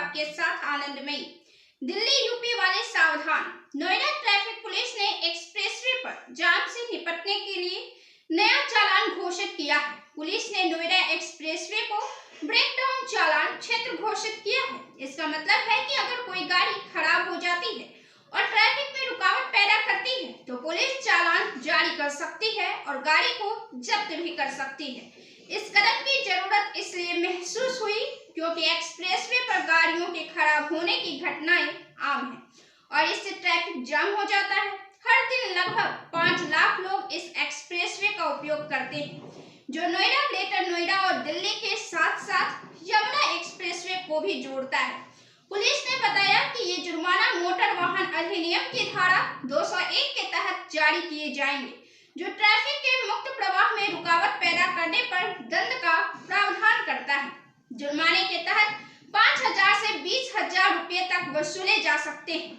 आपके साथ आनंदमयी। दिल्ली यूपी वाले सावधान। नोएडा ट्रैफिक पुलिस ने एक्सप्रेसवे पर जाम से निपटने के लिए नया चालान घोषित किया है। पुलिस ने नोएडा एक्सप्रेसवे को ब्रेकडाउन चालान क्षेत्र घोषित किया है। इसका मतलब है कि अगर कोई गाड़ी खराब हो जाती है और ट्रैफिक में रुकावट पैदा करती है तो पुलिस चालान जारी कर सकती है और गाड़ी को जब्त भी कर सकती है। इस कदम की जरूरत इसलिए महसूस हुई क्योंकि एक्सप्रेसवे पर गाड़ियों के खराब होने की घटनाएं आम हैं और इससे ट्रैफिक जाम हो जाता है। हर दिन लगभग 5 लाख लोग इस एक्सप्रेसवे का उपयोग करते हैं, जो नोएडा, ग्रेटर नोएडा और दिल्ली के साथ साथ यमुना एक्सप्रेसवे को भी जोड़ता है। पुलिस ने बताया कि ये जुर्माना मोटर वाहन अधिनियम की धारा 201 के तहत जारी किए जाएंगे, जो ट्रैफिक के मुक्त प्रवाह में रुकावट पैदा करने पर दंड का प्रावधान करता है। जुर्माने के तहत 5,000 से 20,000 रुपए तक वसूले जा सकते हैं।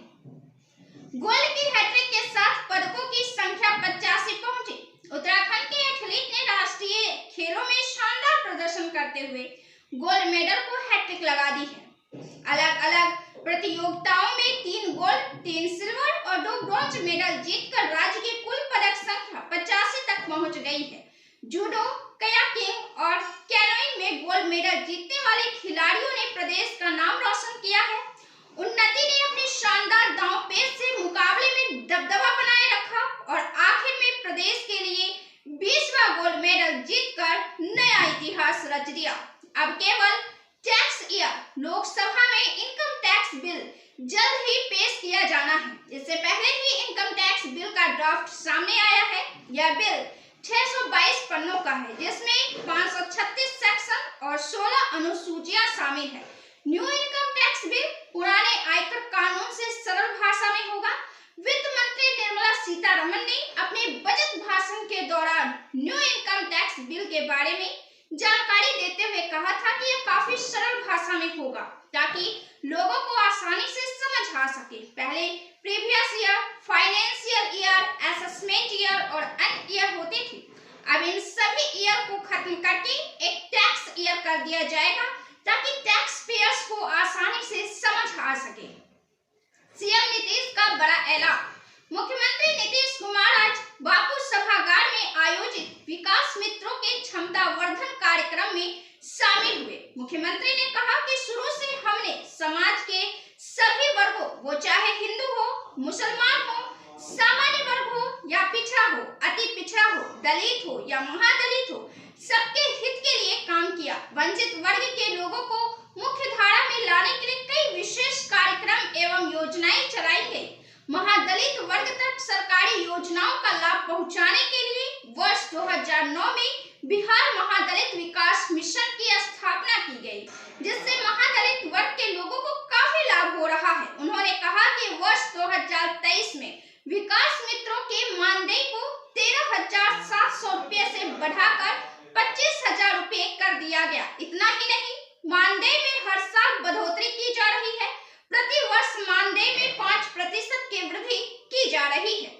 गोल्ड की हैट्रिक के साथ पदकों की संख्या 85 पहुंची। उत्तराखंड के एथलीट ने राष्ट्रीय खेलों में शानदार प्रदर्शन करते हुए गोल्ड मेडल को हैट्रिक लगा दी है। अलग अलग प्रतियोगिताओं में 3 गोल्ड, 3 सिल्वर और 2 ब्रॉन्ज मेडल जीतकर राज्य की कुल पदक संख्या 85 तक पहुंच गई है। जूडो, कयाकिंग और कैनोइंग में गोल्ड मेडल जीतने वाले खिलाड़ियों ने प्रदेश का नाम रोशन किया है। उन्नति ने अपनी शानदार दांव पेच से मुकाबले में दबदबा बनाए रखा और आखिर में प्रदेश के लिए 20वां गोल्ड मेडल जीतकर नया इतिहास रच दिया। अब केवल टैक्स ईयर लोकसभा में इनकम टैक्स बिल जल्द ही पेश किया जाना है। इससे पहले ही इनकम टैक्स बिल का ड्राफ्ट सामने आया है। यह बिल 622 पन्नों का है, जिसमें 536 सेक्शन और 16 अनुसूचियां शामिल है। न्यू इनकम टैक्स बिल पुराने आयकर कानून से सरल भाषा में होगा। वित्त मंत्री निर्मला सीतारमण ने अपने बजट भाषण के दौरान न्यू इनकम टैक्स बिल के बारे में जानकारी देते हुए कहा था कि यह काफी सरल भाषा में होगा ताकि लोगों को आसानी से समझ आ सके। पहले previous year, financial year, assessment year और अन्य ईयर होते थे। अब इन सभी ईयर को खत्म करके एक टैक्स ईयर कर दिया जाएगा ताकि टैक्स पेयर्स को आसानी से समझ आ सके। सीएम नीतीश का बड़ा ऐलान। मुख्यमंत्री नीतीश कुमार आज बापू सभागार में आयोजित विकास मित्रों के क्षमता वर्धन कार्यक्रम में शामिल हुए। मुख्यमंत्री ने कहा कि शुरू से हमने समाज के सभी वर्गों, वो चाहे हिंदू हो, मुसलमान हो, सामान्य वर्ग हो या पिछड़ा हो, अति पिछड़ा हो, दलित हो या महादलित हो, सबके हित के लिए काम किया। वंचित वर्ग के लोगों को मुख्य धारा में लाने के लिए कई विशेष कार्यक्रम एवं योजनाएं चलाई गई। महादलित वर्ग तक सरकारी योजनाओं का लाभ पहुंचाने के लिए वर्ष 2009 में बिहार महादलित विकास मिशन की स्थापना की गई, जिससे महादलित वर्ग के लोगों को काफी लाभ हो रहा है। उन्होंने कहा कि वर्ष 2023 में विकास मित्रों के मानदेय को 13,700 रुपये से बढ़ाकर 25,000 रुपये कर दिया गया। इतना ही नहीं, मानदेय में हर साल बढ़ोतरी की जा रही है। प्रति वर्ष मानदेय में 5% की वृद्धि की जा रही है।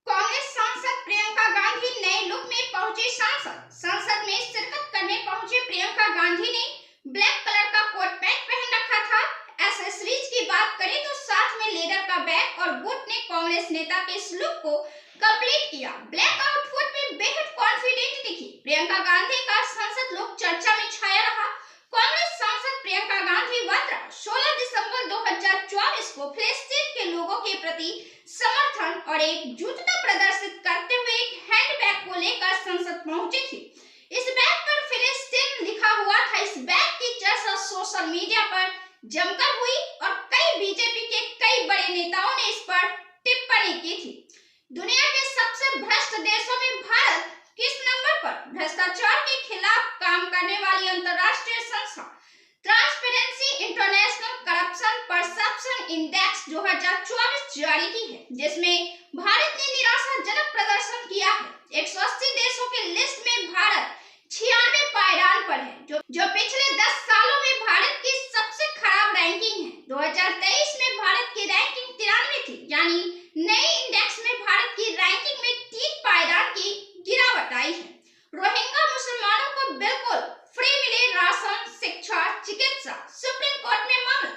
कांग्रेस सांसद प्रियंका गांधी नए लुक में पहुंची। संसद में शिरकत करने पहुंचे प्रियंका गांधी ने ब्लैक कलर का कोट पैंट पहन रखा था। एक्सेसरीज की बात करें तो साथ में लेदर का बैग और बूट ने कांग्रेस नेता के इस लुक को कंप्लीट किया। ब्लैक आउटफिट में बेहद कॉन्फिडेंट दिखी प्रियंका गांधी का संसद लुक चर्चा में छाया रहा। कांग्रेस सांसद प्रियंका गांधी वाड्रा 16 दिसंबर 2024 को फिलिस्तीन के लोगों के प्रति समर्थन और एकजुटता प्रदर्शित करते हुए एक हैंडबैग को लेकर संसद पहुंची थी। इस बैग पर फिलिस्तीन लिखा हुआ था। इस बैग की चर्चा सोशल मीडिया पर जमकर हुई और कई बीजेपी के कई बड़े नेताओं ने इस पर टिप्पणी की थी। दुनिया के सबसे भ्रष्ट देशों में भारत किस नंबर पर? भ्रष्टाचार के खिलाफ काम करने वाली अंतर्राष्ट्रीय संस्था transparency international corruption perception index 2024 जारी की है, जिसमें भारत ने निराशाजनक प्रदर्शन किया है। 180 देशों की लिस्ट में भारत 96 पायदान पर है, जो पिछले 10 सालों में भारत की सबसे खराब रैंकिंग है। 2023 में भारत की रैंकिंग 93 थी, यानी नए इंडेक्स में भारत की रैंकिंग में 3 पायदान की गिरावट आई है। रोहिंग्या मुसलमानों को बिल्कुल फ्री मिले राशन, शिक्षा, चिकित्सा, सुप्रीम कोर्ट में मामला।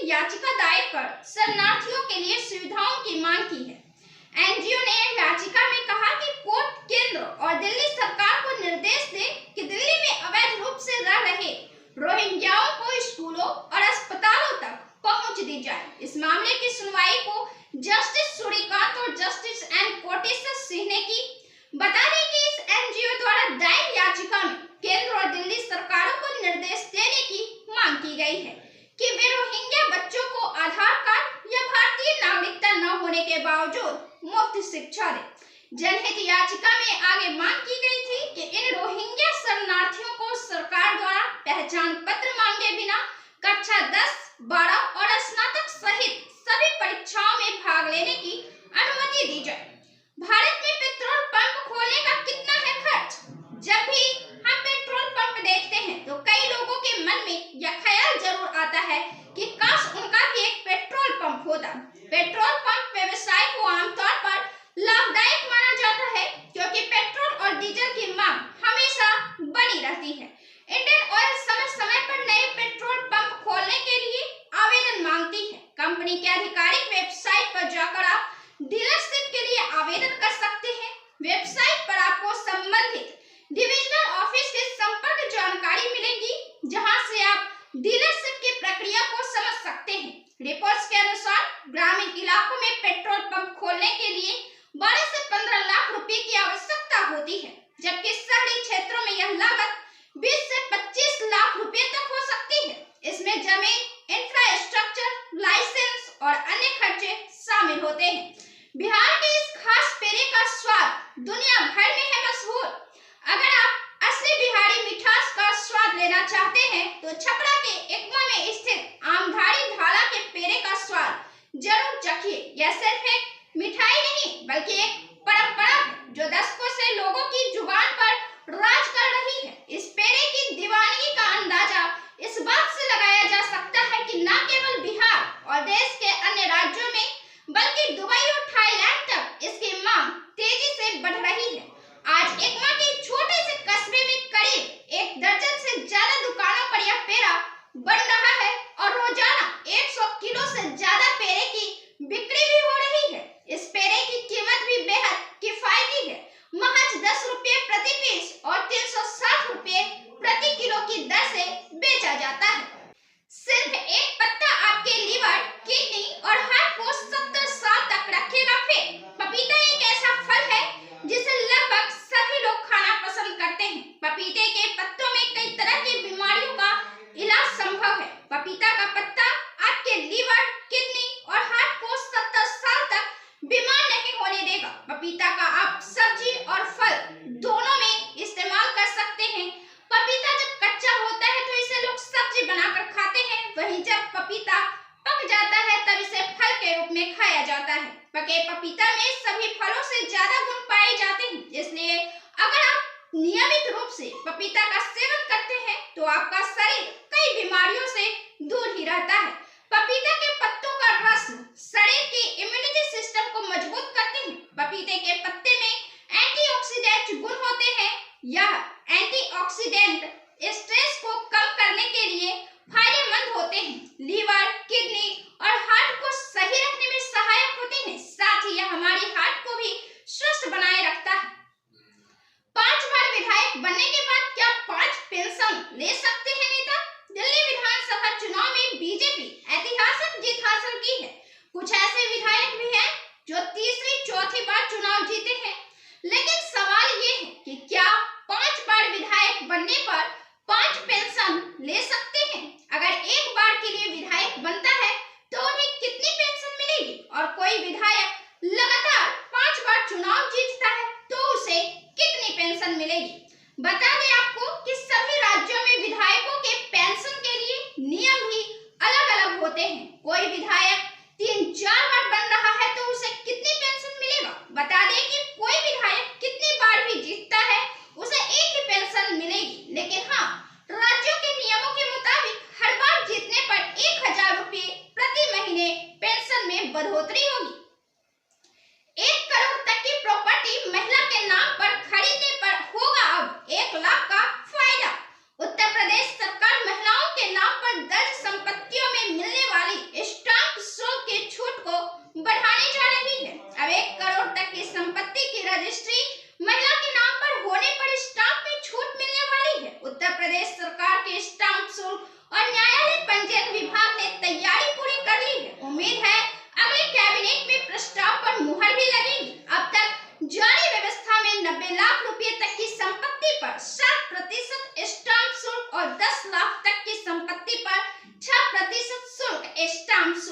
याचिका दायर कर शरणार्थियों के लिए सुविधाओं की मांग की है। एनजीओ ने याचिका में कहा कि कोर्ट केंद्र और दिल्ली सरकार को निर्देश दे कि दिल्ली में अवैध रूप से रह रहे रोहिंग्याओं को स्कूलों और अस्पतालों तक पहुंच दी जाए। इस मामले की सुनवाई को जस्टिस सूर्यकांत और जस्टिस एन कोटेश्वर सिंह ने की। बता दें कि इस एनजीओ द्वारा दायर याचिका में केंद्र और दिल्ली सरकारों को निर्देश देने की मांग की गई है कि वे रोहिंग्या बच्चों को आधार कार्ड या भारतीय नागरिकता न होने के बावजूद मुफ्त शिक्षा दें। जनहित याचिका में आगे मांग की गई थी कि इन रोहिंग्या शरणार्थियों को सरकार द्वारा पहचान पत्र मांगे बिना कक्षा 10, 12 और स्नातक सहित सभी परीक्षाओं में भाग लेने की अनुमति दी जाए। भारत में पेट्रोल पंप खोलने का कितना है खर्च? जब भी हम पेट्रोल पंप देखते हैं तो कई लोगों के मन में यह ख्याल जरूर आता है कि काश उनका भी एक पेट्रोल पंप होता। पेट्रोल पंप व्यवसाय को आमतौर पर लाभदायक माना जाता है क्योंकि पेट्रोल और डीजल की मांग हमेशा बनी रहती है। इंडियन ऑयल समय समय पर नए पेट्रोल पंप खोलने के लिए आवेदन मांगती है। कंपनी के आधिकारिक वेबसाइट पर जाकर आप डीलरशिप के लिए आवेदन कर सकते हैं। वेबसाइट पर आपको संबंधित डिविजनल ऑफिस की संपर्क जानकारी मिलेगी, जहां से आप डीलरशिप की प्रक्रिया को समझ सकते हैं। रिपोर्ट्स के अनुसार ग्रामीण इलाकों में पेट्रोल पंप खोलने के लिए 12 से 15 लाख रुपए की आवश्यकता होती है, जबकि शहरी क्षेत्रों में यह लागत 20 से 25 लाख रुपए तक हो सकती है। इसमें जमीन, इंफ्रास्ट्रक्चर, लाइसेंस और अन्य खर्चे शामिल होते हैं। बिहार के इस खास पेड़े का स्वाद दुनिया भर में है मशहूर। अगर आप असली बिहारी मिठास का स्वाद लेना चाहते हैं तो छपरा के एकमा में स्थित आमधारी ढाला के पेड़े का स्वाद जरूर चखिए। यह सिर्फ एक मिठाई नहीं बल्कि एक परंपरा है जो दशकों से लोगों की जुबान पर राज कर रही है। इस पेड़े की दीवानगी का अंदाजा इस बात से लगाया जा सकता है कि न केवल बिहार और देश के अन्य राज्यों में बल्कि दुबई और थाईलैंड तक इसकी मांग तेजी से बढ़ रही है। आज एकमा के छोटे से कस्बे में करीब 1 दर्जन से ज्यादा दुकानों पर यह पेड़ा बन रहा है और रोजाना 100 किलो से ज्यादा पेड़े की बिक्री भी हो रही है। इस पेड़े की कीमत भी बेहद किफायती है, महज 10 रुपये प्रति पीस और 360 रुपये प्रति किलो की दर से बेचा जाता है। सिर्फ एक पत्ता आपके लीवर, किडनी और हार्ट को 70 साल तक रखेगा फिट। पपीता एक ऐसा फल है जिसे लगभग सभी लोग खाना पसंद करते हैं। पपीते के पत्तों में कई तरह की बीमारियों का इलाज संभव है। पपीता का पत्ता आपके लीवर, किडनी और हार्ट को 70 साल तक बीमार नहीं होने देगा। पपीता का आप सब्जी और फल दोनों में इस्तेमाल कर सकते हैं। पपीता जब कच्चा होता है तो इसे लोग सब्जी बनाकर खाते हैं, वहीं जब पपीता पक जाता है तब इसे फल के रूप में खाया जाता है। पके पपीता में सभी फलों से ज्यादा गुण पाए जाते हैं, इसलिए अगर आप नियमित रूप से पपीता का सेवन करते हैं तो आपका शरीर कई बीमारियों से दूर ही रहता है। पपीता के पत्तों का रस शरीर की इम्यूनिटी सिस्टम को मजबूत करते हैं। पपीते के पत्ते में एंटीऑक्सीडेंट गुण होते हैं। यह एंटीऑक्सीडेंट स्ट्रेस को कम करने के लिए फायदेमंद होते हैं। लीवर, किडनी और हार्ट को सही रखने में सहायक होते हैं। साथ ही यह हमारी हार्ट को भी स्वस्थ बनाए रखता है। 5 बार विधायक बनने के बाद क्या 5 पेंशन ले सकते हैं नेता? दिल्ली विधानसभा चुनाव में बीजेपी ऐतिहासिक जीत हासिल की है। कुछ ऐसे विधायक भी हैं जो तीसरी, चौथी बार चुनाव जीते हैं, लेकिन सवाल ये है कि क्या 5 बार विधायक बनने पर 5 पेंशन ले सकते हैं? अगर एक बार के लिए विधायक बनता है तो उन्हें कितनी पेंशन मिलेगी? और कोई विधायक लगातार 5 बार चुनाव जीतता है तो उसे कितनी पेंशन मिलेगी? बता दें आपको कि सभी राज्यों में विधायकों के पेंशन के लिए नियम भी अलग-अलग होते हैं। कोई विधायक 3-4 बार बन रहा है तो उसे कितनी पेंशन मिलेगा? बता दें कि कोई विधायक कितनी बार भी जीतता है उसे एक ही पेंशन मिलेगी, लेकिन हाँ, राज्यों के नियमों के मुताबिक हर बार जीतने पर 1000 रुपये प्रति महीने पेंशन में बढ़ोतरी होगी। 1 करोड़ तक की प्रॉपर्टी महिला के नाम पर खरीदने पर होगा अब 1 लाख का फायदा। उत्तर प्रदेश सरकार महिलाओं के नाम पर दर्ज संपत्तियों में मिलने वाली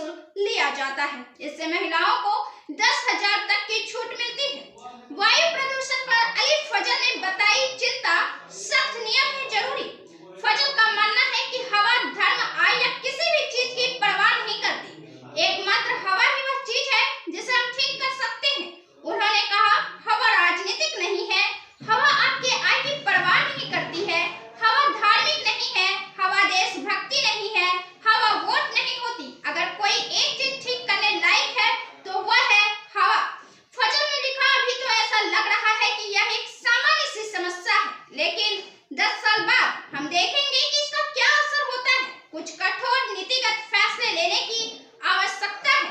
शुल्क लिया जाता है। इससे महिलाओं को 10,000 तक की छूट मिलती है। वायु प्रदूषण पर अली फजल ने बताई चिंता, सख्त नियम है जरूरी। फजल का मानना है कि हवा धर्म, आय या किसी भी चीज की परवाह नहीं करती। एकमात्र हवा ही वह चीज है जिसे हम ठीक कर सकते हैं। उन्होंने कहा, हवा राजनीतिक नहीं है, हवा आपके आय की परवाह नहीं करती है, हवा धार्मिक नहीं है, हवा देशभक्ति नहीं है, हवा वोट नहीं होती। अगर कोई एक चीज ठीक करने लायक है तो वह है हवा। फजल ने लिखा, अभी तो ऐसा लग रहा है कि यह एक सामान्य सी समस्या है, लेकिन 10 साल बाद हम देखेंगे कि इसका क्या असर होता है। कुछ कठोर नीतिगत फैसले लेने की आवश्यकता है।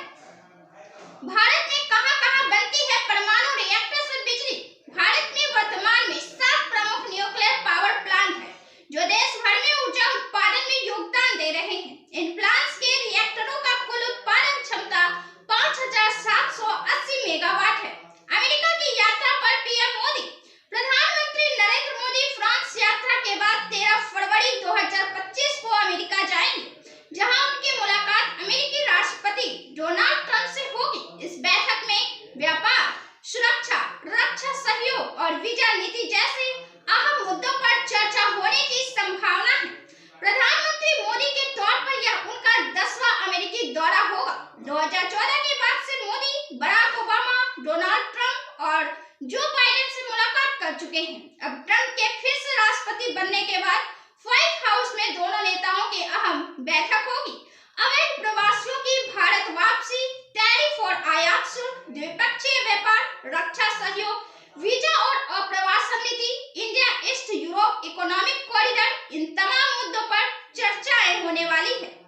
भारत में कहां-कहां बनती है परमाणु रिएक्टर से बिजली। भारत में वर्तमान में 7 प्रमुख न्यूक्लियर पावर प्लांट हैं, जो देश भर में ऊर्जा उत्पादन में योगदान दे रहे हैं। इन प्लांट्स के रिएक्टरों का कुल उत्पादन क्षमता 5,780 मेगावाट है। अमेरिका की यात्रा पर पीएम मोदी। प्रधानमंत्री नरेंद्र मोदी फ्रांस यात्रा के बाद 13 फरवरी 2025 को अमेरिका जाएंगे, जहां उनकी मुलाकात अमेरिकी राष्ट्रपति डोनाल्ड ट्रंप से होगी। इस बैठक में व्यापार, सुरक्षा, रक्षा सहयोग और वीजा नीति जैसे अहम मुद्दों पर चर्चा होने की संभावना है। प्रधानमंत्री मोदी के तौर पर यह उनका 10वां अमेरिकी दौरा होगा। 2014 के बाद से Modi Barack Obama, Donald Trump और जो बाइडेन से मुलाकात कर चुके हैं। अब ट्रंप के फिर से राष्ट्रपति बनने के बाद व्हाइट हाउस में दोनों नेताओं की अहम बैठक होगी। अवैध प्रवासियों की भारत वापसी, टैरिफ और आयात शुल्क, द्विपक्षीय व्यापार, रक्षा सहयोग, वीजा और अप्रवासन नीति, India east Europe economic corridor, इन तमाम मुद्दों पर चर्चाएं होने वाली है।